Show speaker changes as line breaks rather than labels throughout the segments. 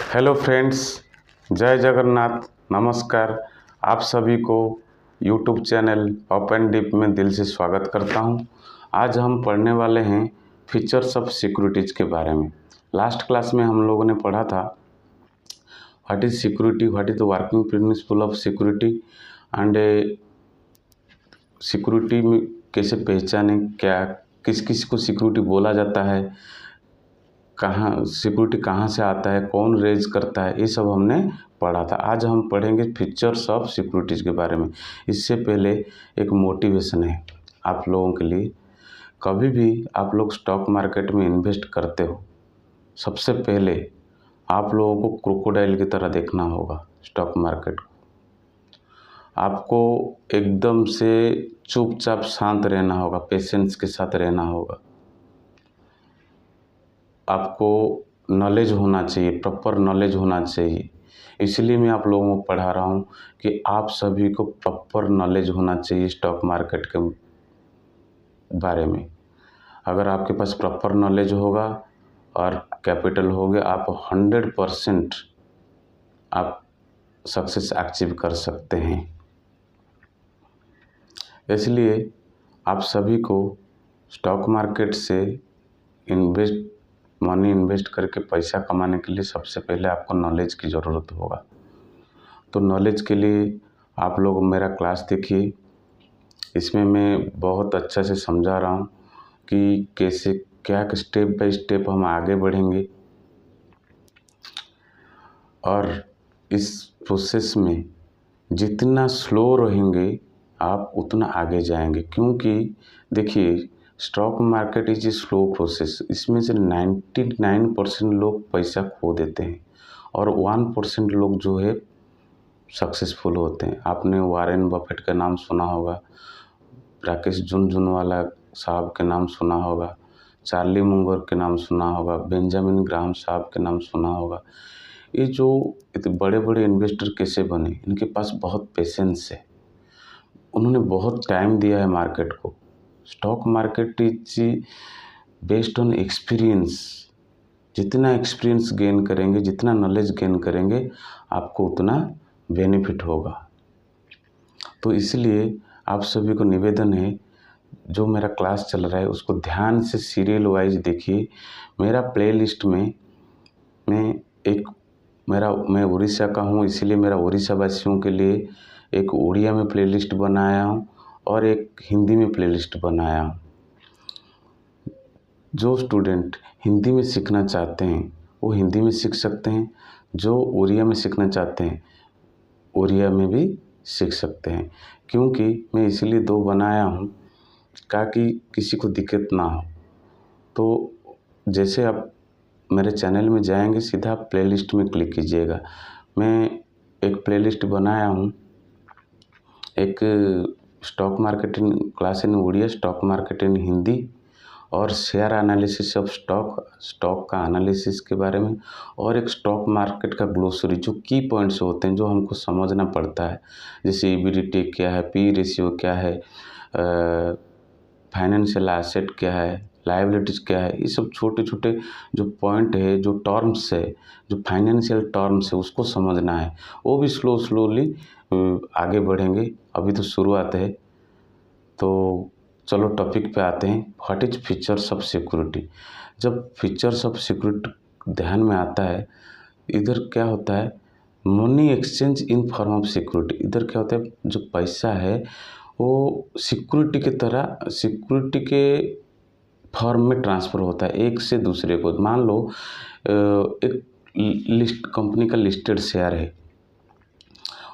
Hello friends, जय जगन्नाथ। नमस्कार। आप सभी को YouTube channel up and dip में दिल से स्वागत करता हूं। आज हम पढ़ने वाले हैं फीचर्स ऑफ सिक्योरिटीज़ के बारे में। लास्ट क्लास में हम लोगों ने पढ़ा था what is security, what is the working principle of security and security में कैसे पहचानें, क्या किस किस को सिक्योरिटी बोला जाता है, कहाँ सिक्योरिटी कहाँ से आता है, कौन रेज करता है, ये सब हमने पढ़ा था। आज हम पढ़ेंगे फीचर्स ऑफ सिक्योरिटीज़ के बारे में। इससे पहले एक मोटिवेशन है आप लोगों के लिए। कभी भी आप लोग स्टॉक मार्केट में इन्वेस्ट करते हो, सबसे पहले आप लोगों को क्रोकोडाइल की तरह देखना होगा स्टॉक मार्केट को। आपको एकदम से चुपचाप शांत रहना होगा, पेशेंस के साथ रहना होगा। आपको नॉलेज होना चाहिए, प्रॉपर नॉलेज होना चाहिए। इसलिए मैं आप लोगों को पढ़ा रहा हूँ कि आप सभी को प्रॉपर नॉलेज होना चाहिए स्टॉक मार्केट के बारे में। अगर आपके पास प्रॉपर नॉलेज होगा और कैपिटल होगा, आप 100% आप सक्सेस अचीव कर सकते हैं। इसलिए आप सभी को स्टॉक मार्केट से मनी इन्वेस्ट करके पैसा कमाने के लिए सबसे पहले आपको नॉलेज की ज़रूरत होगा। तो नॉलेज के लिए आप लोग मेरा क्लास देखिए। इसमें मैं बहुत अच्छा से समझा रहा हूँ कि कैसे क्या स्टेप बाय स्टेप हम आगे बढ़ेंगे, और इस प्रोसेस में जितना स्लो रहेंगे आप उतना आगे जाएंगे। क्योंकि देखिए, stock market is a slow process. इसमें से 99% लोग पैसा खो देते हैं और 1% लोग जो है सक्सेसफुल होते हैं। आपने वॉरेन बफेट का नाम सुना होगा, राकेश झुनझुनवाला साहब के नाम सुना होगा, चार्ली मुंगर के नाम सुना होगा, बेंजामिन ग्राहम साहब के नाम सुना होगा। ये जो इतने बड़े बड़े इन्वेस्टर कैसे बने, इनके पास बहुत पेशेंस है। उन्होंने बहुत टाइम दिया है मार्केट को। Stock market is based on experience. जितना एक्सपीरियंस गेन करेंगे, जितना नॉलेज गेन करेंगे, आपको उतना बेनिफिट होगा। तो इसलिए आप सभी को निवेदन है, जो मेरा क्लास चल रहा है उसको ध्यान से सीरियल वाइज देखिए। मेरा प्लेलिस्ट में मैं उड़ीसा का हूँ, इसीलिए मेरा उड़ीसा वासियों के लिए एक उड़िया में प्लेलिस्ट बनाया हूँ और एक हिंदी में प्लेलिस्ट बनाया हूँ। जो स्टूडेंट हिंदी में सीखना चाहते हैं वो हिंदी में सीख सकते हैं, जो उड़िया में सीखना चाहते हैं उड़िया में भी सीख सकते हैं। क्योंकि मैं इसलिए 2 बनाया हूँ ताकि किसी को दिक्कत ना हो। तो जैसे आप मेरे चैनल में जाएंगे, सीधा प्लेलिस्ट में क्लिक कीजिएगा। मैं एक प्लेलिस्ट बनाया हूँ, एक stock market in class in Odia, stock market in Hindi, और शेयर एनालिसिस ऑफ स्टॉक का एनालिसिस के बारे में, और एक स्टॉक मार्केट का ग्लोसरी, जो की पॉइंट्स होते हैं जो हमको समझना पड़ता है। जैसे EBITDA क्या है, पी रेशियो क्या है, फाइनेंशियल एसेट क्या है, लायबिलिटीज़ क्या है, ये सब छोटे छोटे जो पॉइंट है, जो टर्म्स है, जो फाइनेंशियल टर्म्स है, उसको समझना है। वो भी स्लोली आगे बढ़ेंगे। अभी तो शुरुआत है। तो चलो टॉपिक पे आते हैं। What is features of security. जब फीचर्स ऑफ सिक्योरिटी ध्यान में आता है, इधर क्या होता है, money exchange in form of security. इधर क्या होता है, जो पैसा है वो सिक्योरिटी की तरह, सिक्योरिटी के फॉर्म में ट्रांसफ़र होता है एक से दूसरे को। मान लो एक कंपनी का लिस्टेड शेयर है,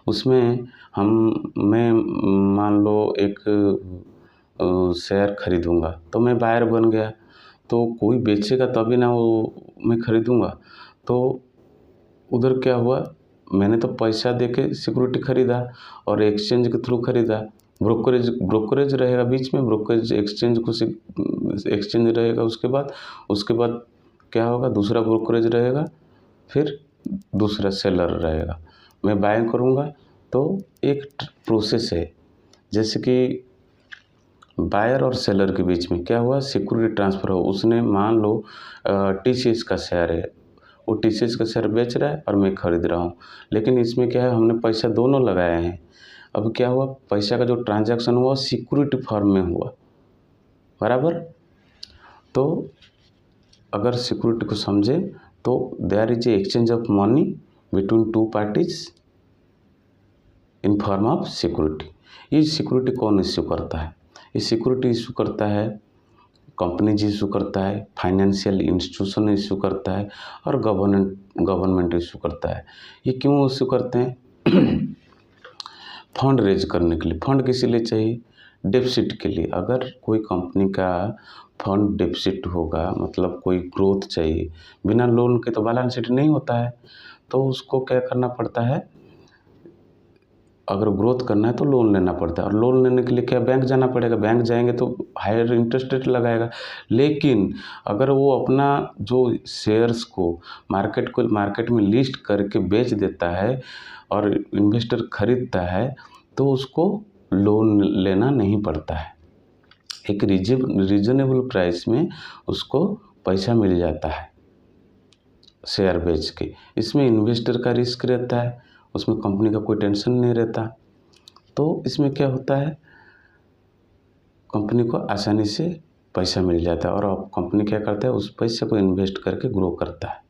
उसमें मैं मान लो एक शेयर खरीदूंगा, तो मैं बायर बन गया। तो कोई बेचेगा तभी ना वो मैं खरीदूंगा। तो उधर क्या हुआ, मैंने तो पैसा देके सिक्योरिटी खरीदा और एक्सचेंज के थ्रू खरीदा। ब्रोकरेज रहेगा बीच में, ब्रोकरेज एक्सचेंज रहेगा। उसके बाद क्या होगा, दूसरा ब्रोकरेज रहेगा, फिर दूसरा सेलर रहेगा। मैं बाय करूँगा तो एक प्रोसेस है। जैसे कि बायर और सेलर के बीच में क्या हुआ, सिक्योरिटी ट्रांसफ़र हो। उसने मान लो TCS का शेयर है, वो टीसीएस का शेयर बेच रहा है और मैं खरीद रहा हूँ, लेकिन इसमें क्या है, हमने पैसा दोनों लगाए हैं। अब क्या हुआ, पैसा का जो ट्रांजैक्शन हुआ सिक्योरिटी फॉर्म में हुआ, बराबर। तो अगर सिक्योरिटी को समझे तो there is a exchange of money between two parties in form of security. ये सिक्योरिटी कौन इश्यू करता है? ये सिक्योरिटी इशू करता है कंपनीज इशू करता है, फाइनेंशियल इंस्टीट्यूशन इशू करता है और गवर्नमेंट इशू करता है। ये क्यों इशू करते हैं? फंड रेज करने के लिए। फंड किस लिए चाहिए? डेफिसिट के लिए। अगर कोई कंपनी का फंड डेफिसिट होगा, मतलब कोई ग्रोथ चाहिए, बिना लोन के तो बैलेंस शीट नहीं होता है, तो उसको क्या करना पड़ता है, अगर ग्रोथ करना है तो लोन लेना पड़ता है। और लोन लेने के लिए क्या, बैंक जाना पड़ेगा। बैंक जाएंगे तो हायर इंटरेस्ट रेट लगाएगा। लेकिन अगर वो अपना जो शेयर्स को मार्केट में लिस्ट करके बेच देता है और इन्वेस्टर खरीदता है तो उसको लोन लेना नहीं पड़ता है। एक रीजनेबल प्राइस में उसको पैसा मिल जाता है शेयर बेच के। इसमें इन्वेस्टर का रिस्क रहता है, उसमें कंपनी का कोई टेंशन नहीं रहता। तो इसमें क्या होता है, कंपनी को आसानी से पैसा मिल जाता है और अब कंपनी क्या करता है, उस पैसे को इन्वेस्ट करके ग्रो करता है।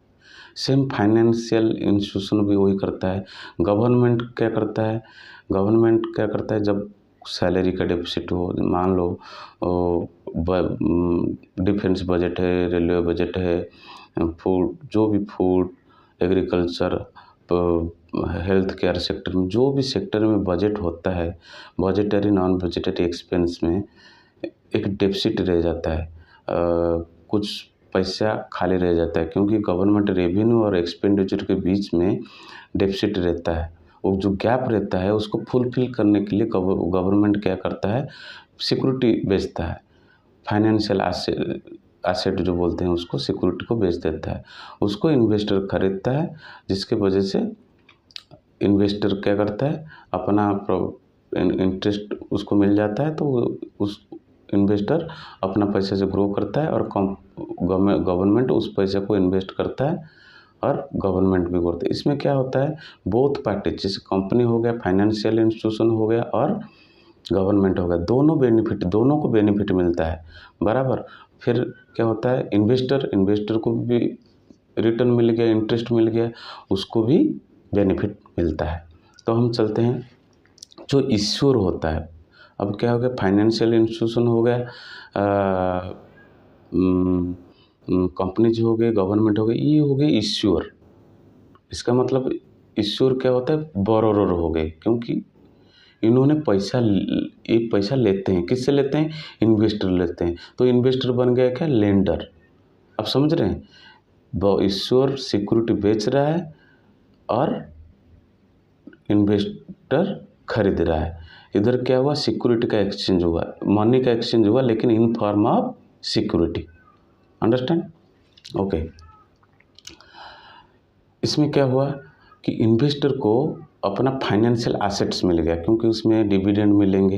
सेम फाइनेंशियल इंस्टीट्यूशन भी वही करता है। गवर्नमेंट क्या करता है, जब सैलरी का डेफिसिट हो, मान लो डिफेंस बजट है, रेलवे बजट है, food agriculture, health care sector में, जो भी सेक्टर में बजट होता है, बजटरी नॉन बजटरी एक्सपेंस में एक डेफिसिट रह जाता है, कुछ पैसा खाली रह जाता है, क्योंकि गवर्नमेंट रेवेन्यू और एक्सपेंडिचर के बीच में डेफिसिट रहता है। वो जो गैप रहता है उसको फुलफिल करने के लिए गवर्नमेंट क्या करता है, सिक्योरिटी बेचता है। फाइनेंशियल एसेट जो बोलते हैं उसको, सिक्योरिटी को बेच देता है, उसको इन्वेस्टर खरीदता है, जिसके वजह से इन्वेस्टर क्या करता है, अपना इंटरेस्ट उसको मिल जाता है, तो उस इन्वेस्टर अपना पैसे से ग्रो करता है और गवर्नमेंट उस पैसे को इन्वेस्ट करता है और गवर्नमेंट भी करता है। इसमें क्या होता है, बोथ पार्टी, जैसे कंपनी हो गया, फाइनेंशियल इंस्टीट्यूशन हो गया और गवर्नमेंट हो गया, दोनों को बेनिफिट मिलता है, बराबर। फिर क्या होता है, इन्वेस्टर को भी रिटर्न मिल गया, इंटरेस्ट मिल गया, उसको भी बेनिफिट मिलता है। तो हम चलते हैं जो इश्योर होता है। अब क्या हो गया, फाइनेंशियल इंस्टीट्यूशन हो गया, कंपनीज हो गए, गवर्नमेंट हो गए, ये हो गए इश्योर। इसका मतलब इश्योर क्या होता है, बोरोर हो गए, क्योंकि इन्होंने पैसा लेते हैं, किससे लेते हैं, इन्वेस्टर लेते हैं, तो इन्वेस्टर बन गया क्या, लेंडर। अब समझ रहे हैं, इश्योर सिक्योरिटी बेच रहा है और इन्वेस्टर खरीद रहा है। इधर क्या हुआ, सिक्योरिटी का एक्सचेंज हुआ, मनी का एक्सचेंज हुआ, लेकिन इन form of security. Understand? Okay. इसमें क्या हुआ कि इन्वेस्टर को अपना फाइनेंशियल एसेट्स मिल गया, क्योंकि उसमें डिविडेंड मिलेंगे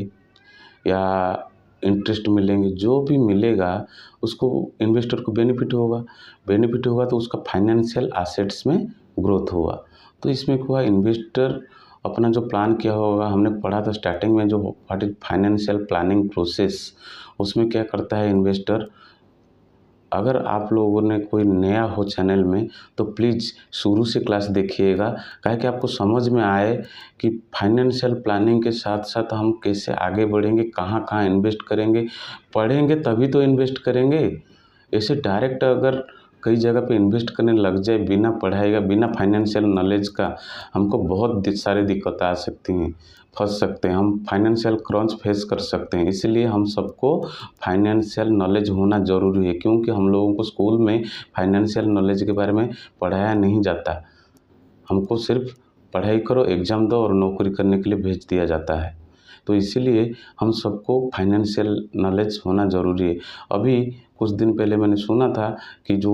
या इंटरेस्ट मिलेंगे, जो भी मिलेगा उसको इन्वेस्टर को बेनिफिट होगा तो उसका फाइनेंशियल एसेट्स में ग्रोथ हुआ। तो इसमें हुआ, इन्वेस्टर अपना जो प्लान किया होगा, हमने पढ़ा था स्टार्टिंग में, जो what is financial planning process, उसमें क्या करता है इन्वेस्टर। अगर आप लोगों ने कोई नया हो चैनल में तो प्लीज़ शुरू से क्लास देखिएगा, काहे कि आपको समझ में आए कि फाइनेंशियल प्लानिंग के साथ साथ हम कैसे आगे बढ़ेंगे, कहाँ कहाँ इन्वेस्ट करेंगे। पढ़ेंगे तभी तो इन्वेस्ट करेंगे। ऐसे डायरेक्ट अगर कई जगह पे इन्वेस्ट करने लग जाए बिना पढ़ाई का, बिना फाइनेंशियल नॉलेज का, हमको बहुत सारी दिक्कतें आ सकती हैं, फंस सकते हैं, हम फाइनेंशियल क्रंच फेस कर सकते हैं। इसलिए हम सबको फाइनेंशियल नॉलेज होना ज़रूरी है, क्योंकि हम लोगों को स्कूल में फाइनेंशियल नॉलेज के बारे में पढ़ाया नहीं जाता। हमको सिर्फ पढ़ाई करो, एग्ज़ाम दो और नौकरी करने के लिए भेज दिया जाता है। तो इसीलिए हम सबको फाइनेंशियल नॉलेज होना ज़रूरी है। अभी कुछ दिन पहले मैंने सुना था कि जो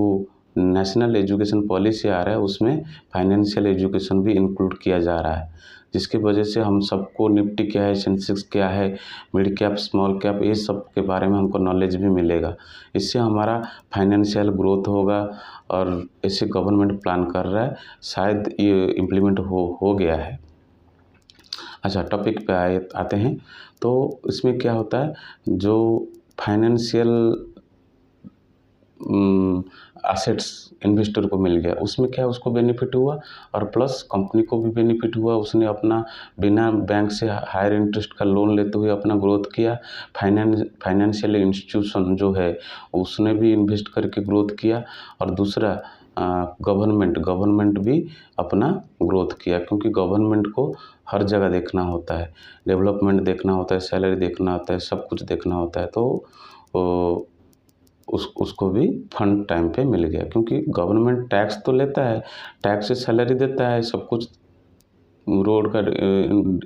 नेशनल एजुकेशन पॉलिसी आ रहा है उसमें फाइनेंशियल एजुकेशन भी इंक्लूड किया जा रहा है, जिसकी वजह से हम सबको निफ्टी क्या है, सेंसेक्स क्या है, मिड कैप, स्मॉल कैप, ये सब के बारे में हमको नॉलेज भी मिलेगा। इससे हमारा फाइनेंशियल ग्रोथ होगा और ऐसे गवर्नमेंट प्लान कर रहा है, शायद ये इम्प्लीमेंट हो गया है। अच्छा, टॉपिक पे आते हैं। तो इसमें क्या होता है, जो फाइनेंशियल एसेट्स इन्वेस्टर को मिल गया, उसमें क्या है, उसको बेनिफिट हुआ और प्लस कंपनी को भी बेनिफिट हुआ। उसने अपना बिना बैंक से हायर इंटरेस्ट का लोन लेते हुए अपना ग्रोथ किया। फाइनेंशियल इंस्टीट्यूशन जो है उसने भी इन्वेस्ट करके ग्रोथ किया। और दूसरा गवर्नमेंट भी अपना ग्रोथ किया, क्योंकि गवर्नमेंट को हर जगह देखना होता है, डेवलपमेंट देखना होता है, सैलरी देखना होता है, सब कुछ देखना होता है। तो उसको भी फंड टाइम पे मिल गया, क्योंकि गवर्नमेंट टैक्स तो लेता है, टैक्स से सैलरी देता है, सब कुछ रोड का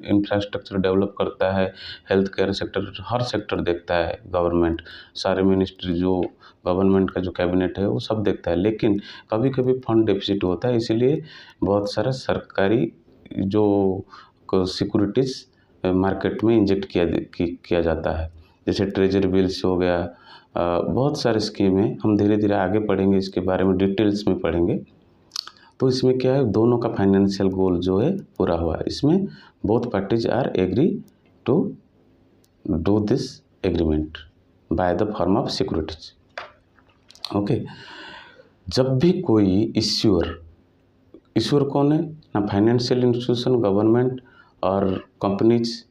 इंफ्रास्ट्रक्चर डेवलप करता है, हेल्थ केयर सेक्टर, हर सेक्टर देखता है गवर्नमेंट। सारे मिनिस्ट्री जो गवर्नमेंट का जो कैबिनेट है वो सब देखता है। लेकिन कभी कभी फंड डेफिसिट होता है, इसीलिए बहुत सारा सरकारी जो सिक्योरिटीज़ मार्केट में इंजेक्ट किया जाता है, जैसे ट्रेजरी बिल्स हो गया। बहुत सारे स्कीम है, हम धीरे धीरे आगे पढ़ेंगे, इसके बारे में डिटेल्स में पढ़ेंगे। तो इसमें क्या है, दोनों का फाइनेंशियल गोल जो है पूरा हुआ। इसमें both parties are agree to do this agreement by the form of securities. Okay, जब भी कोई इश्यूअर कौन है ना, फाइनेंशियल इंस्टीट्यूशन, गवर्नमेंट और कंपनीज,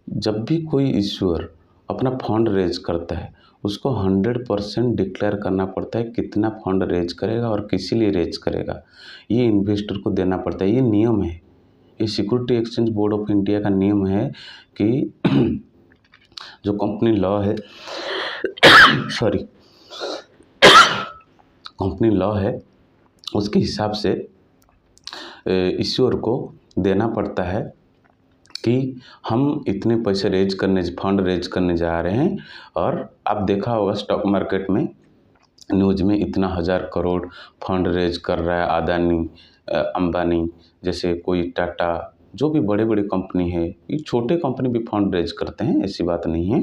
जब भी कोई इश्यूअर अपना फंड रेज करता है, उसको 100% डिक्लेयर करना पड़ता है कितना फंड रेज करेगा और किसी लिए रेज करेगा, ये इन्वेस्टर को देना पड़ता है। ये नियम है, ये security exchange board of India का नियम है कि जो कंपनी लॉ है कंपनी लॉ है, उसके हिसाब से इश्यूअर को देना पड़ता है कि हम इतने पैसे फंड रेज करने जा रहे हैं। और आप देखा होगा स्टॉक मार्केट में न्यूज़ में इतना 1000 करोड़ फंड रेज कर रहा है अदानी, अंबानी, जैसे कोई टाटा, जो भी बड़े बड़े कंपनी है, ये छोटे कंपनी भी फंड रेज करते हैं, ऐसी बात नहीं है।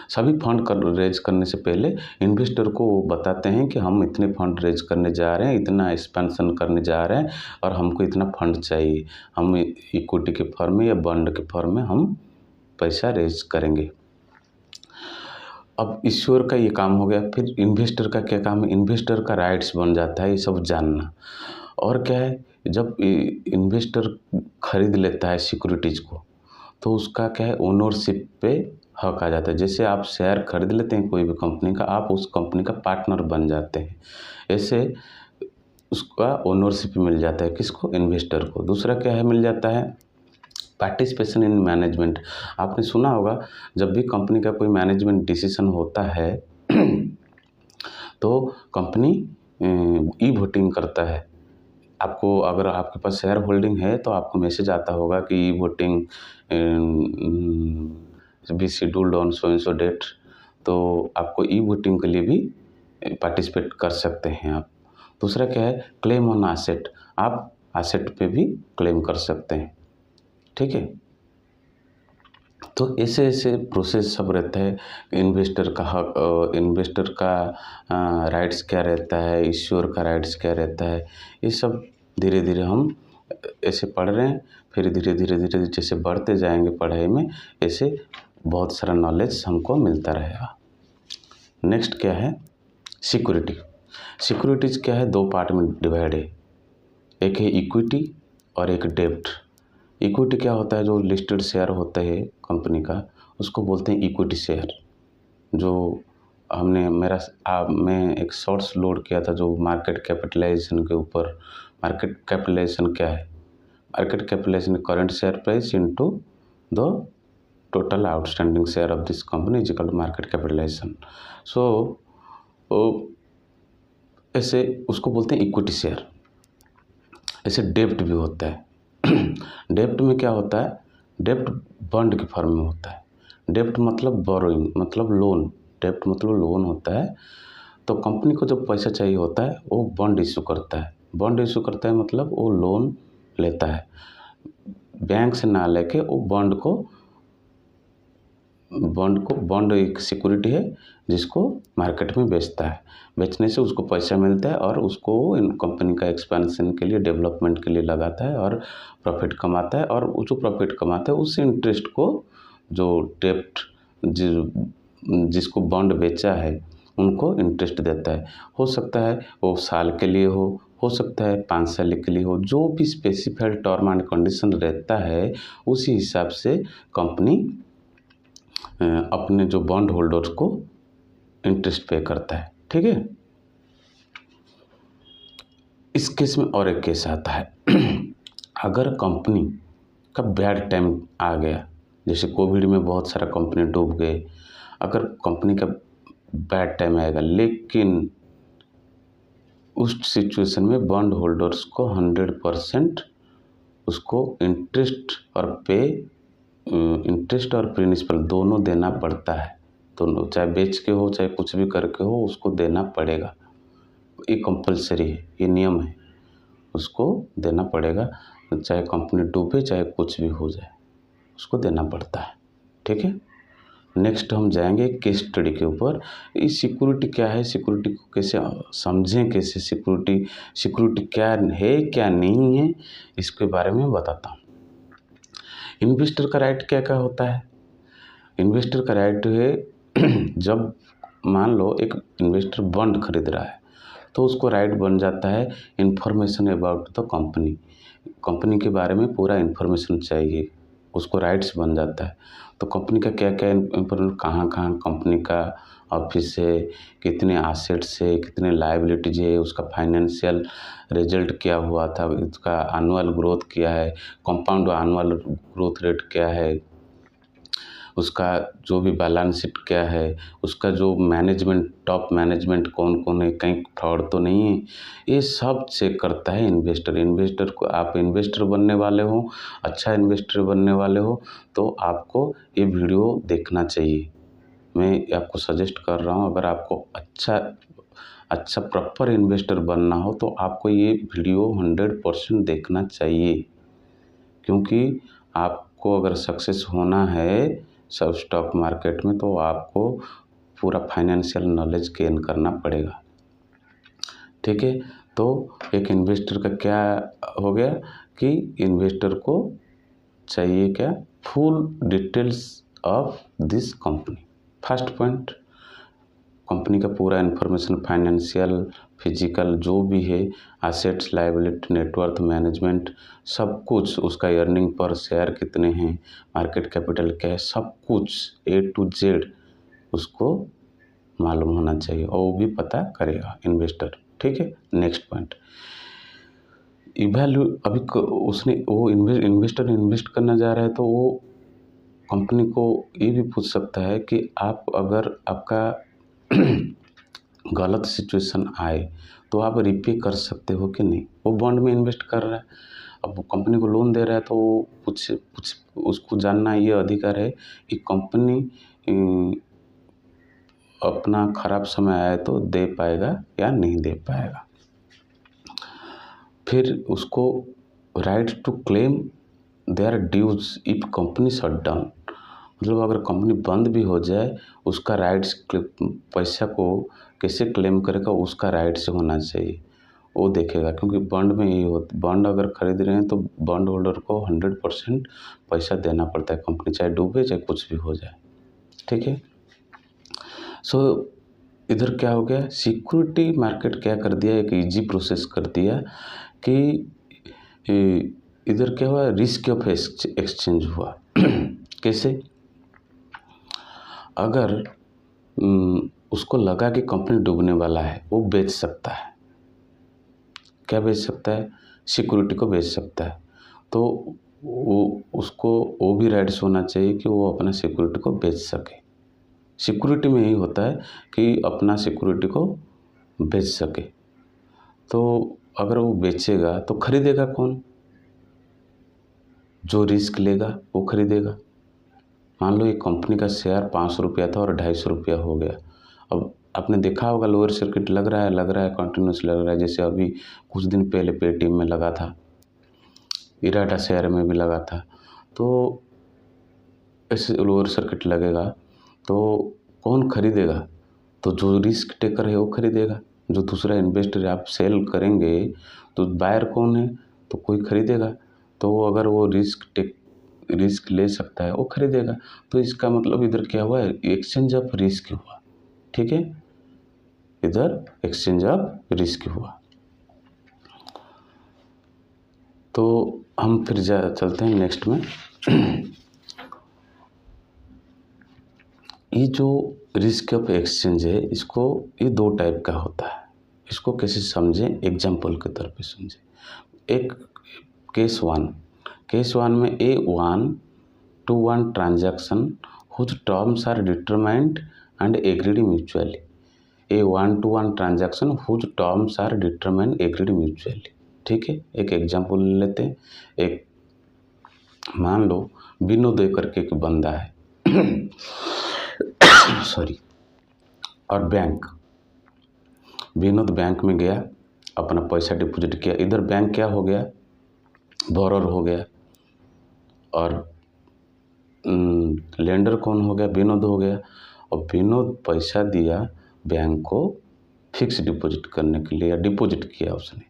सभी फंड रेज करने से पहले इन्वेस्टर को बताते हैं कि हम इतने फंड रेज करने जा रहे हैं, इतना एक्सपेंशन करने जा रहे हैं और हमको इतना फंड चाहिए, हम इक्विटी के फॉर्म में या बॉन्ड के फॉर्म में हम पैसा रेज करेंगे। अब इश्यूअर का ये काम हो गया। फिर इन्वेस्टर का क्या काम है, इन्वेस्टर का राइट्स बन जाता है ये सब जानना। और क्या है, जब इन्वेस्टर खरीद लेता है सिक्योरिटीज़ को, तो उसका क्या है, ओनरशिप पे हक आ जाता है। जैसे आप शेयर खरीद लेते हैं कोई भी कंपनी का, आप उस कंपनी का पार्टनर बन जाते हैं, ऐसे उसका ओनरशिप मिल जाता है। किसको, इन्वेस्टर को। दूसरा क्या है, मिल जाता है पार्टिसिपेशन इन मैनेजमेंट। आपने सुना होगा, जब भी कंपनी का कोई मैनेजमेंट डिसीजन होता है तो कंपनी ई वोटिंग करता है। आपको, अगर आपके पास शेयर होल्डिंग है तो आपको मैसेज आता होगा कि e voting be scheduled on so and so date, तो आपको ई वोटिंग के लिए भी पार्टिसिपेट कर सकते हैं आप। दूसरा क्या है, क्लेम ऑन एसेट, आप एसेट पे भी क्लेम कर सकते हैं, ठीक है। तो ऐसे ऐसे प्रोसेस सब रहता है। इन्वेस्टर का हक, इन्वेस्टर का राइट्स क्या रहता है, इश्यूअर का राइट्स क्या रहता है, ये सब धीरे धीरे हम ऐसे पढ़ रहे हैं। फिर धीरे धीरे जैसे बढ़ते जाएंगे पढ़ाई में, ऐसे बहुत सारा नॉलेज हमको मिलता रहेगा। नेक्स्ट क्या है, सिक्योरिटी। सिक्योरिटीज़ क्या है, दो पार्ट में डिवाइड है, एक है इक्विटी और एक डेब्ट। इक्विटी क्या होता है, जो लिस्टेड शेयर होता है कंपनी का, उसको बोलते हैं इक्विटी शेयर। जो मैं एक शॉर्ट्स लोड किया था जो मार्केट कैपिटलाइजेशन के ऊपर। मार्केट कैपिटलाइजेशन क्या है, market capitalisation current share price into the total outstanding share of this company is equal to market capitalisation. So ऐसे उसको बोलते हैं इक्विटी शेयर। ऐसे डेब्ट भी होता है। डेब्ट में क्या होता है, डेब्ट बॉन्ड के फॉर्म में होता है। डेब्ट मतलब बोरोइंग, मतलब लोन। डेब्ट मतलब लोन होता है। तो कंपनी को जब पैसा चाहिए होता है वो बॉन्ड इशू करता है। बॉन्ड इशू करता है मतलब वो लोन लेता है। बैंक से ना लेके वो बॉन्ड एक सिक्योरिटी है जिसको मार्केट में बेचता है। बेचने से उसको पैसा मिलता है और उसको इन कंपनी का एक्सपेंशन के लिए, डेवलपमेंट के लिए लगाता है और प्रॉफिट कमाता है। और वो जो प्रॉफिट कमाता है उस इंटरेस्ट को जो डेप्ट जिसको बॉन्ड बेचा है उनको इंटरेस्ट देता है। हो सकता है वो साल के लिए हो सकता है 5 साल के लिए हो, जो भी स्पेसिफाइड टर्म एंड कंडीशन रहता है उसी हिसाब से कंपनी अपने जो बॉन्ड होल्डर्स को इंटरेस्ट पे करता है। ठीक है। इस केस में और एक केस आता है अगर कंपनी का बैड टाइम आ गया, जैसे कोविड में बहुत सारा कंपनी डूब गए, अगर कंपनी का बैड टाइम आएगा लेकिन उस सिचुएशन में बॉन्ड होल्डर्स को 100% उसको इंटरेस्ट और प्रिंसिपल दोनों देना पड़ता है। दोनों, चाहे बेच के हो चाहे कुछ भी करके हो, उसको देना पड़ेगा। ये कंपलसरी है, ये नियम है, उसको देना पड़ेगा। चाहे कंपनी डूबे चाहे कुछ भी हो जाए, उसको देना पड़ता है। ठीक है। नेक्स्ट हम जाएंगे केस स्टडी के ऊपर। ये सिक्योरिटी क्या है, सिक्योरिटी को कैसे समझें, कैसे सिक्योरिटी क्या है क्या नहीं है, इसके बारे में बताता हूँ। इन्वेस्टर का राइट क्या क्या होता है। इन्वेस्टर का राइट है जब मान लो एक इन्वेस्टर बॉन्ड खरीद रहा है तो उसको राइट बन जाता है इन्फॉर्मेशन अबाउट द कंपनी के बारे में पूरा इन्फॉर्मेशन चाहिए, उसको राइट्स बन जाता है। तो कंपनी का क्या क्या इन्फॉर्मेशन, कहाँ कहाँ कंपनी का ऑफिस है, कितने एसेट्स है, कितने लायबिलिटीज है, उसका फाइनेंशियल रिजल्ट क्या हुआ था, उसका एनुअल ग्रोथ क्या है, कंपाउंड एनुअल ग्रोथ रेट क्या है, उसका जो भी बैलेंस शीट क्या है, उसका जो मैनेजमेंट, टॉप मैनेजमेंट कौन कौन है, कहीं फ्रॉड तो नहीं है, ये सब चेक करता है इन्वेस्टर। इन्वेस्टर को, आप इन्वेस्टर बनने वाले हो, अच्छा इन्वेस्टर बनने वाले हो तो आपको ये वीडियो देखना चाहिए। मैं आपको सजेस्ट कर रहा हूँ, अगर आपको अच्छा प्रॉपर इन्वेस्टर बनना हो तो आपको ये वीडियो 100% देखना चाहिए, क्योंकि आपको अगर सक्सेस होना है सब स्टॉक मार्केट में तो आपको पूरा फाइनेंशियल नॉलेज गेन करना पड़ेगा। ठीक है। तो एक इन्वेस्टर का क्या हो गया कि इन्वेस्टर को चाहिए क्या, full details of this company. First point, company का पूरा इन्फॉर्मेशन, फाइनेंशियल, फिजिकल जो भी है, एसेट्स, लायबिलिटी, नेटवर्थ, मैनेजमेंट, सब कुछ, उसका अर्निंग पर शेयर कितने हैं, मार्केट कैपिटल क्या है, सब कुछ A to Z उसको मालूम होना चाहिए और वो भी पता करेगा इन्वेस्टर। ठीक है। नेक्स्ट पॉइंट, इवैल्यू, अभी उसने वो इन्वेस्टर इन्वेस्ट करना जा रहा है तो वो कंपनी को ये भी पूछ सकता है कि आप अगर आपका गलत सिचुएशन आए तो आप रिपे कर सकते हो कि नहीं। वो बॉन्ड में इन्वेस्ट कर रहा है, अब वो कंपनी को लोन दे रहा है तो कुछ उसको जानना ये अधिकार है कि कंपनी अपना खराब समय आए तो दे पाएगा या नहीं दे पाएगा। फिर उसको right to claim their dues if company shut down, मतलब अगर कंपनी बंद भी हो जाए उसका राइट्स, पैसा को कैसे क्लेम करेगा उसका राइट्स होना चाहिए, वो देखेगा। क्योंकि बॉन्ड में यही होता, बॉन्ड अगर खरीद रहे हैं तो बॉन्ड होल्डर को 100% पैसा देना पड़ता है, कंपनी चाहे डूबे चाहे कुछ भी हो जाए। ठीक है। सो इधर क्या हो गया, सिक्योरिटी मार्केट क्या कर दिया, एक इजी प्रोसेस कर दिया कि इधर क्या हुआ, रिस्क ऑफ एक्सचेंज हुआ। कैसे, अगर उसको लगा कि कंपनी डूबने वाला है, वो बेच सकता है। क्या बेच सकता है, सिक्योरिटी को बेच सकता है। तो उसको वो भी राइट्स होना चाहिए कि वो अपना सिक्योरिटी को बेच सके। सिक्योरिटी में यही होता है कि अपना सिक्योरिटी को बेच सके। तो अगर वो बेचेगा तो खरीदेगा कौन, जो रिस्क लेगा वो खरीदेगा। मान लो ये कंपनी का शेयर 500 रुपया था और 250 रुपया हो गया। अब आपने देखा होगा लोअर सर्किट लग रहा है कंटिन्यूस लग रहा है, जैसे अभी कुछ दिन पहले पेटीएम में लगा था, इराडा शेयर में भी लगा था। तो ऐसे लोअर सर्किट लगेगा तो कौन खरीदेगा? तो जो रिस्क टेकर है वो खरीदेगा। जो दूसरा इन्वेस्टर आप सेल करेंगे तो बायर कौन है? तो कोई खरीदेगा। तो वो अगर वो रिस्क ले सकता है वो खरीदेगा। तो इसका मतलब इधर क्या हुआ? एक्सचेंज ऑफ रिस्क हुआ। ठीक है, इधर एक्सचेंज ऑफ रिस्क हुआ। तो हम फिर चलते हैं नेक्स्ट में। ये जो रिस्क ऑफ एक्सचेंज है इसको ये दो टाइप का होता है। इसको कैसे समझें? एग्जाम्पल के तौर पे समझें। एक केस वन में A1-1 transaction whose terms are determined and agreed mutually. A1-1 transaction whose terms are determined agreed mutually. ठीक है, एक एग्जाम्पल लेते हैं। एक मान लो विनोद करके एक बंदा है सॉरी, और विनोद बैंक में गया, अपना पैसा डिपॉजिट किया। इधर बैंक क्या हो गया? बोरर हो गया, और लेंडर कौन हो गया? विनोद हो गया। और विनोद पैसा दिया बैंक को फिक्स डिपॉजिट करने के लिए, या डिपॉजिट किया उसने।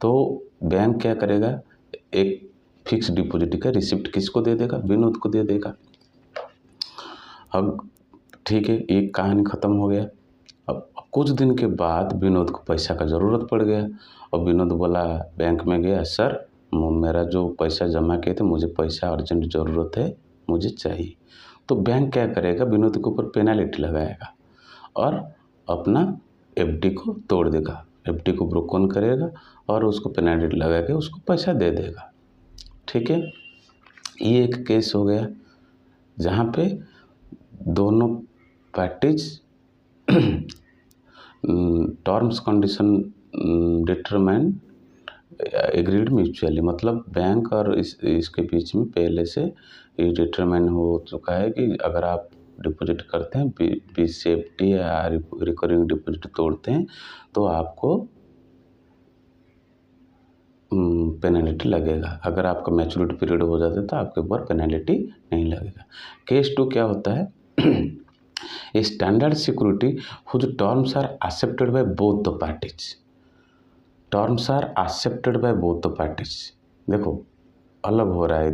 तो बैंक क्या करेगा? एक फिक्स डिपॉजिट का रिसिप्ट किसको दे देगा? विनोद को दे देगा। अब ठीक है, एक कहानी ख़त्म हो गया। अब कुछ दिन के बाद विनोद को पैसा का ज़रूरत पड़ गया, और विनोद बोला, बैंक में गया, सर मेरा जो पैसा जमा किए थे, मुझे पैसा अर्जेंट ज़रूरत है, मुझे चाहिए। तो बैंक क्या करेगा? विनोद के ऊपर पेनाल्टी लगाएगा और अपना FD को तोड़ देगा। FD को ब्रोकन करेगा और उसको पेनाल्टी लगा के उसको पैसा दे देगा। ठीक है, ये एक केस हो गया जहाँ पे दोनों parties terms condition determine agreed mutually. मतलब बैंक और इसके बीच में पहले से ये डिटरमाइन हो चुका है कि अगर आप डिपॉजिट करते हैं, BCFD या रिकरिंग डिपॉजिट तोड़ते हैं, तो आपको पेनल्टी लगेगा। अगर आपका मैच्योरिटी पीरियड हो जाता है तो आपके ऊपर पेनल्टी नहीं लगेगा। केस 2 क्या होता है? A standard security whose terms are accepted by both the parties. Terms are accepted by both the parties. देखो अलग हो रहा है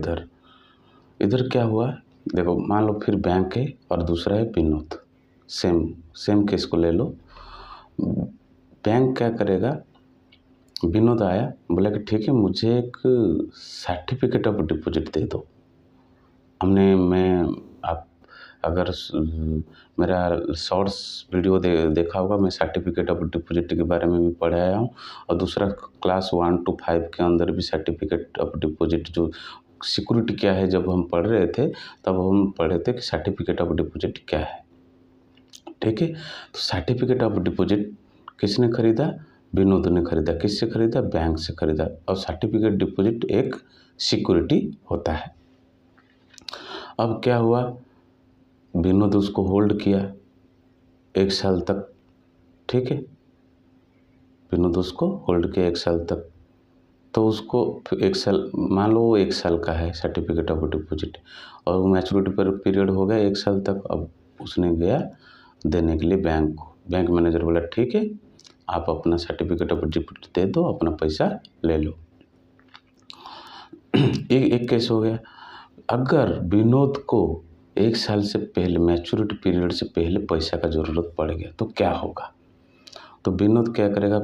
इधर क्या हुआ? देखो मान लो फिर बैंक है और दूसरा है विनोद। सेम केस को ले लो। बैंक क्या करेगा? विनोद आया, बोला कि ठीक है, मुझे एक सर्टिफिकेट ऑफ डिपॉजिट दे दो। आप अगर मेरा शॉर्ट्स वीडियो देखा होगा, मैं सर्टिफिकेट ऑफ डिपॉजिट के बारे में भी पढ़ाया हूँ, और दूसरा क्लास 1 to 5 के अंदर भी सर्टिफिकेट ऑफ डिपॉजिट जो सिक्योरिटी क्या है, जब हम पढ़ रहे थे तब हम पढ़े थे कि सर्टिफिकेट ऑफ डिपॉजिट क्या है। ठीक है, तो सर्टिफिकेट ऑफ डिपॉजिट किसने खरीदा? विनोद ने खरीदा। किससे खरीदा? बैंक से खरीदा। और सर्टिफिकेट डिपॉजिट एक सिक्योरिटी होता है। अब क्या हुआ? विनोद उसको होल्ड किया 1 साल तक। ठीक है, विनोद उसको होल्ड किया 1 साल तक। तो उसको 1 साल, मान लो 1 साल का है सर्टिफिकेट ऑफ डिपॉजिट, और वो मैच्योरिटी पर पीरियड हो गया 1 साल तक। अब उसने गया देने के लिए बैंक को। बैंक मैनेजर बोला, ठीक है, आप अपना सर्टिफिकेट ऑफ डिपॉजिट दे दो, अपना पैसा ले लो। एक केस हो गया। अगर विनोद को 1 साल से पहले, मैच्योरिटी पीरियड से पहले पैसा का ज़रूरत पड़ गया तो क्या होगा? तो विनोद क्या करेगा?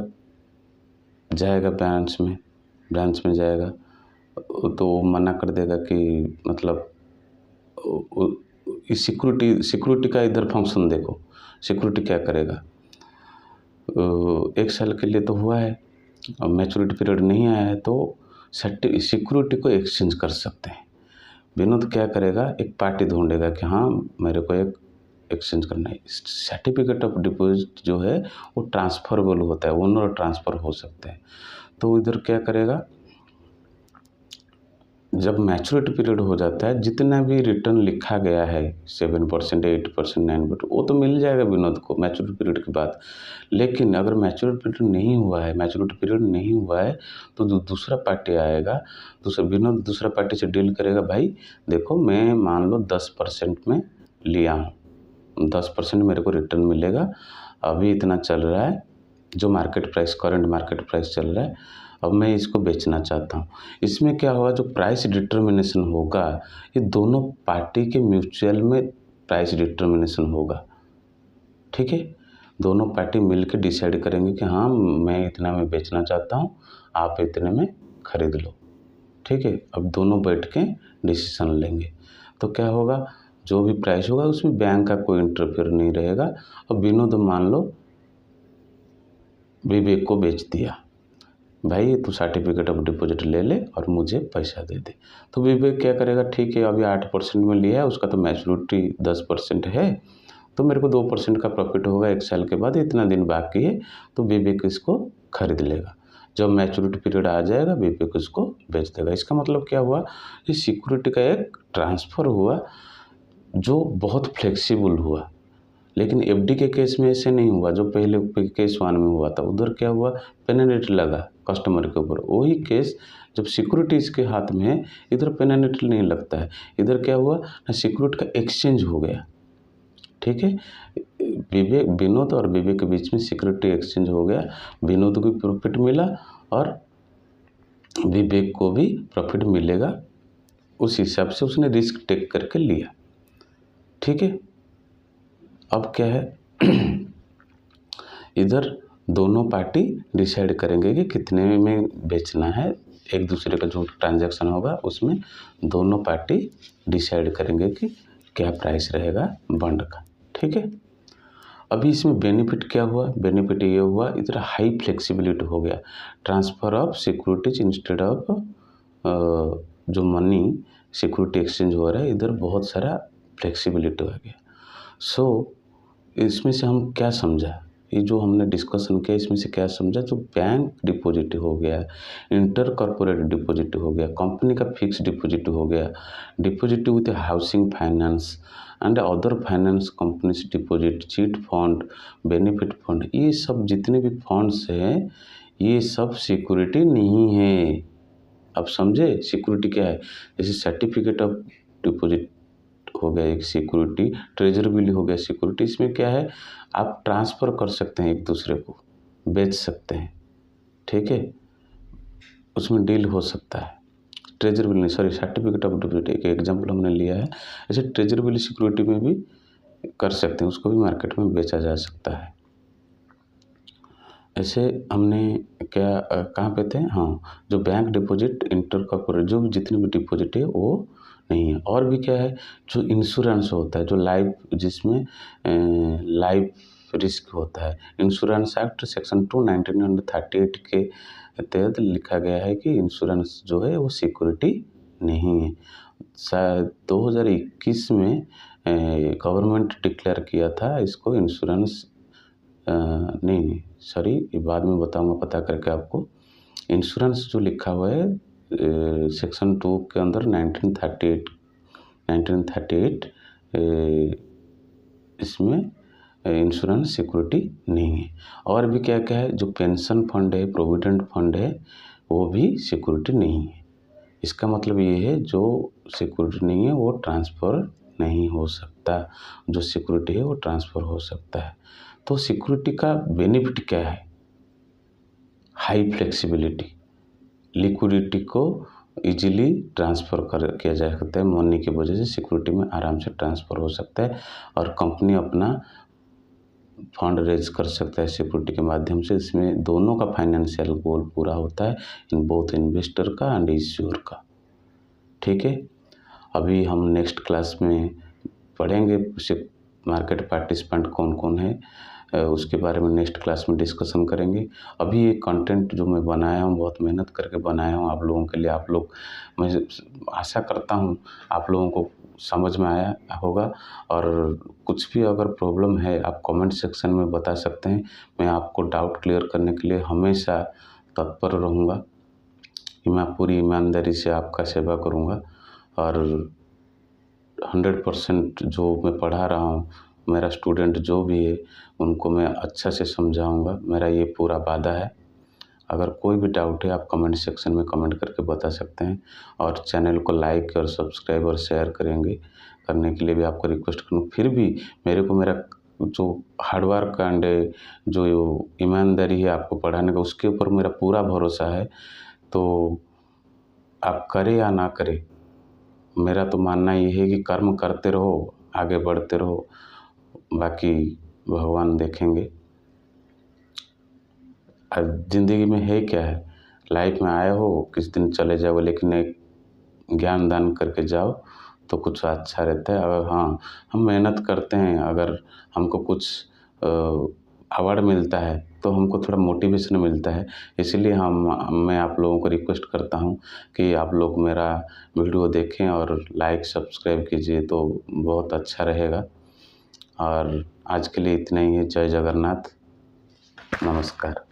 जाएगा ब्रांच में जाएगा, तो वो मना कर देगा कि मतलब सिक्योरिटी का इधर फंक्शन देखो। सिक्योरिटी क्या करेगा? 1 साल के लिए तो हुआ है, अब मैच्योरिटी पीरियड नहीं आया है, तो सिक्योरिटी को एक्सचेंज कर सकते हैं। विनोद क्या करेगा? एक पार्टी ढूंढेगा कि हाँ, मेरे को एक एक्सचेंज करना है। सर्टिफिकेट ऑफ डिपॉजिट जो है वो ट्रांसफरेबल होता है, ओनर ट्रांसफ़र हो सकते हैं। तो इधर क्या करेगा? जब मैच्योरिटी पीरियड हो जाता है, जितना भी रिटर्न लिखा गया है 7%, 8%, 9%, वो तो मिल जाएगा विनोद को मैच्योरिटी पीरियड के बाद। लेकिन अगर मैच्योरिटी पीरियड नहीं हुआ है तो जो दूसरा पार्टी आएगा, विनोद दूसरा पार्टी से डील करेगा, भाई देखो मैं मान लो 10% में लिया हूँ, 10% मेरे को रिटर्न मिलेगा, अभी इतना चल रहा है जो करंट मार्केट प्राइस चल रहा है, अब मैं इसको बेचना चाहता हूँ। इसमें क्या होगा, जो प्राइस डिटर्मिनेशन होगा ये दोनों पार्टी के म्यूचुअल में प्राइस डिटर्मिनेशन होगा। ठीक है, दोनों पार्टी मिलकर डिसाइड करेंगे कि हाँ मैं इतना में बेचना चाहता हूँ, आप इतने में खरीद लो। ठीक है, अब दोनों बैठ के डिसीजन लेंगे तो क्या होगा, जो भी प्राइस होगा उसमें बैंक का कोई इंटरफेयर नहीं रहेगा। अब विनोद मान लो विवेक को बेच दिया, भाई तू सर्टिफिकेट ऑफ डिपॉजिट ले ले और मुझे पैसा दे दे। तो विवेक क्या करेगा, ठीक है अभी 8% में लिया है, उसका तो मैच्योरिटी 10% है, तो मेरे को 2% का प्रॉफिट होगा 1 साल के बाद, इतना दिन बाकी है, तो विवेक इसको खरीद लेगा। जब मैच्योरिटी पीरियड आ जाएगा विवेक इसको बेच देगा। इसका मतलब क्या हुआ, ये सिक्योरिटी का एक ट्रांसफ़र हुआ जो बहुत फ्लेक्सिबल हुआ। लेकिन एफडी के केस में ऐसे नहीं हुआ, जो पहले केस 1 में हुआ था, उधर क्या हुआ, पेनल्टी लगा कस्टमर के ऊपर। वही केस जब सिक्योरिटी इसके हाथ में है, इधर पेनल्टी नहीं लगता है, इधर क्या हुआ ना, सिक्योरिटी का एक्सचेंज हो गया। ठीक है, विनोद और विवेक के बीच में सिक्योरिटी एक्सचेंज हो गया, विनोद को भी प्रॉफिट मिला और विवेक को भी प्रॉफिट मिलेगा, उस हिसाब से उसने रिस्क टेक करके लिया। ठीक है, अब क्या है इधर दोनों पार्टी डिसाइड करेंगे कि कितने में बेचना है, एक दूसरे का जो ट्रांजैक्शन होगा उसमें दोनों पार्टी डिसाइड करेंगे कि क्या प्राइस रहेगा बॉन्ड का। ठीक है, अभी इसमें बेनिफिट क्या हुआ, बेनिफिट ये हुआ इधर हाई फ्लेक्सिबिलिटी हो गया, transfer of securities instead of जो मनी सिक्योरिटी एक्सचेंज हो रहा है, इधर बहुत सारा फ्लेक्सिबिलिटी हो गया। सो इसमें से हम क्या समझा, ये जो हमने डिस्कशन किया इसमें से क्या समझा, जो बैंक डिपॉजिट हो गया, इंटर कॉर्पोरेट डिपॉजिट हो गया, कंपनी का फिक्स डिपॉजिट हो गया, deposit with housing finance and other finance companies deposit, chit fund, benefit fund, ये सब जितने भी फंड्स हैं ये सब सिक्योरिटी नहीं है। अब समझे सिक्योरिटी क्या है, जैसे सर्टिफिकेट ऑफ डिपॉजिट हो गया एक सिक्योरिटी, ट्रेजर बिल हो गया सिक्योरिटी। इसमें क्या है, आप ट्रांसफ़र कर सकते हैं, एक दूसरे को बेच सकते हैं। ठीक है, उसमें डील हो सकता है। ट्रेजर बिल नहीं, सॉरी, सर्टिफिकेट ऑफ डिपॉजिट एक एग्जांपल हमने लिया है, ऐसे ट्रेजर बिल सिक्योरिटी में भी कर सकते हैं, उसको भी मार्केट में बेचा जा सकता है। ऐसे हमने क्या कहाँ पे थे, हाँ, जो बैंक डिपॉजिट इंटर कॉर्पोरेट जो भी जितनी भी डिपॉजिट है वो नहीं है। और भी क्या है, जो इंश्योरेंस होता है, जो लाइफ, जिसमें लाइफ रिस्क होता है, इंश्योरेंस एक्ट सेक्शन 2 1938 के तहत लिखा गया है कि इंश्योरेंस जो है वो सिक्योरिटी नहीं है। शायद 2021 में गवर्नमेंट डिक्लेयर किया था इसको इंश्योरेंस, नहीं सॉरी, ये बाद में बताऊंगा पता करके आपको। इंश्योरेंस जो लिखा हुआ है सेक्शन 2 के अंदर 1938 इसमें इंश्योरेंस सिक्योरिटी नहीं है। और भी क्या क्या है, जो पेंशन फंड है, प्रोविडेंट फंड है, वो भी सिक्योरिटी नहीं है। इसका मतलब ये है जो सिक्योरिटी नहीं है वो ट्रांसफ़र नहीं हो सकता, जो सिक्योरिटी है वो ट्रांसफ़र हो सकता है। तो सिक्योरिटी का बेनिफिट क्या है, हाई फ्लेक्सिबिलिटी, लिक्विडिटी को इजीली ट्रांसफ़र किया जा सकता है, मनी की वजह से सिक्योरिटी में आराम से ट्रांसफ़र हो सकता है और कंपनी अपना फंड रेज कर सकता है सिक्योरिटी के माध्यम से। इसमें दोनों का फाइनेंशियल गोल पूरा होता है, इन बोथ इन्वेस्टर का एंड इश्यूअर का। ठीक है, अभी हम नेक्स्ट क्लास में पढ़ेंगे मार्केट पार्टिसिपेंट कौन कौन है, उसके बारे में नेक्स्ट क्लास में डिस्कशन करेंगे। अभी ये कंटेंट जो मैं बनाया हूँ बहुत मेहनत करके बनाया हूँ आप लोगों के लिए, आप लोग, मैं आशा करता हूँ आप लोगों को समझ में आया होगा। और कुछ भी अगर प्रॉब्लम है आप कमेंट सेक्शन में बता सकते हैं, मैं आपको डाउट क्लियर करने के लिए हमेशा तत्पर रहूँगा। मैं पूरी ईमानदारी से आपका सेवा करूँगा और 100% जो मैं पढ़ा रहा हूँ, मेरा स्टूडेंट जो भी है उनको मैं अच्छा से समझाऊँगा, मेरा ये पूरा वादा है। अगर कोई भी डाउट है आप कमेंट सेक्शन में कमेंट करके बता सकते हैं और चैनल को लाइक और सब्सक्राइब और शेयर करने के लिए भी आपको रिक्वेस्ट करूँ। फिर भी मेरे को मेरा जो हार्डवर्क एंड जो ईमानदारी है आपको पढ़ाने का, उसके ऊपर मेरा पूरा भरोसा है। तो आप करें या ना करें, मेरा तो मानना ये है कि कर्म करते रहो, आगे बढ़ते रहो, बाकी भगवान देखेंगे। अब ज़िंदगी में है क्या है, लाइफ में आए हो किस दिन चले जाओ, लेकिन एक ज्ञान दान करके जाओ तो कुछ अच्छा रहता है। अगर हाँ हम मेहनत करते हैं, अगर हमको कुछ अवार्ड मिलता है तो हमको थोड़ा मोटिवेशन मिलता है। इसलिए मैं आप लोगों को रिक्वेस्ट करता हूँ कि आप लोग मेरा वीडियो देखें और लाइक सब्सक्राइब कीजिए तो बहुत अच्छा रहेगा। और आज के लिए इतना ही है। जय जगन्नाथ, नमस्कार।